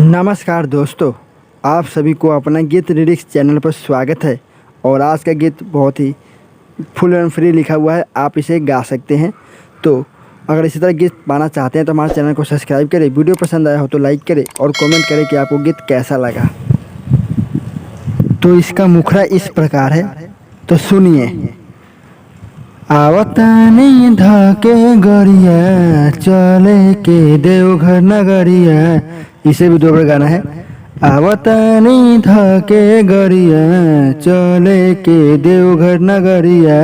नमस्कार दोस्तों, आप सभी को अपना गीत लिरिक्स चैनल पर स्वागत है। और आज का गीत बहुत ही फुल एंड फ्री लिखा हुआ है, आप इसे गा सकते हैं। तो अगर इसी तरह गीत पाना चाहते हैं तो हमारे चैनल को सब्सक्राइब करें, वीडियो पसंद आया हो तो लाइक करें और कमेंट करें कि आपको गीत कैसा लगा। तो इसका मुखड़ा इस प्रकार है, तो सुनिए। आवतानी धाके गरिया, चले के देवघर नगरिया। इसे भी दो बार गाना है। आवतानी धाके गरिया, चले के देवघर नगरिया।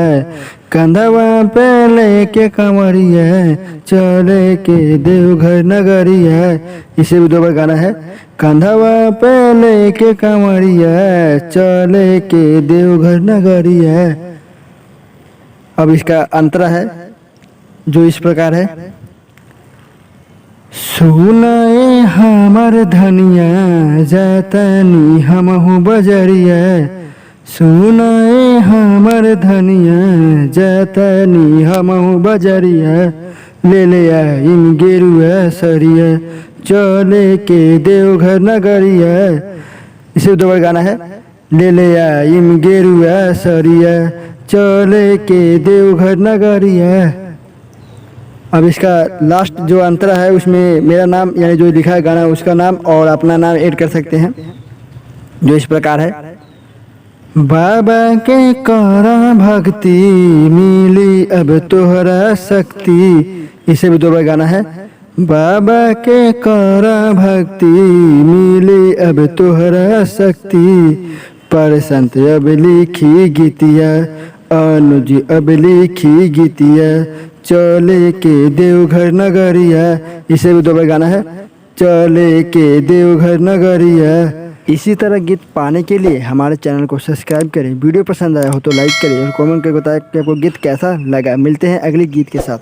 कंधवा पे लेके कंवरिया, चले के देवघर नगरिया। इसे भी दो बार गाना है। कंधवा पे लेके कंवरिया, चले के देवघर नगरिया। अब इसका अंतरा है जो इस प्रकार है। सुनाए हमर धनिया, जातनी हमहु बजरिया। सुनाए हमर धनिया, जातनी हमहु बजरिया। ले ले आइम गेरुआ सरिया, चले के देवघर नगरिया। इसे दो बार गाना है। ले ले आइम गेरुआ सरिया, चले के देवघर नगरिया। अब इसका लास्ट जो अंतरा है उसमें मेरा नाम यानी जो लिखा है गाना उसका नाम और अपना नाम ऐड कर सकते हैं, जो इस प्रकार है। बाबा के करा भक्ति, मिली अब तोहरा शक्ति। इसे भी दो बार गाना है। बाबा के करा भक्ति, मिली अब तोहरा शक्ति। पर संत अब लिखी गीतिया, अनुज अब लिखी गीतिया। चले के देवघर नगरिया। इसे भी दो बार गाना है। चले के देवघर नगरिया। इसी तरह गीत पाने के लिए हमारे चैनल को सब्सक्राइब करें, वीडियो पसंद आया हो तो लाइक करें और कमेंट करके बताएं कि आपको गीत कैसा लगा। मिलते हैं अगले गीत के साथ।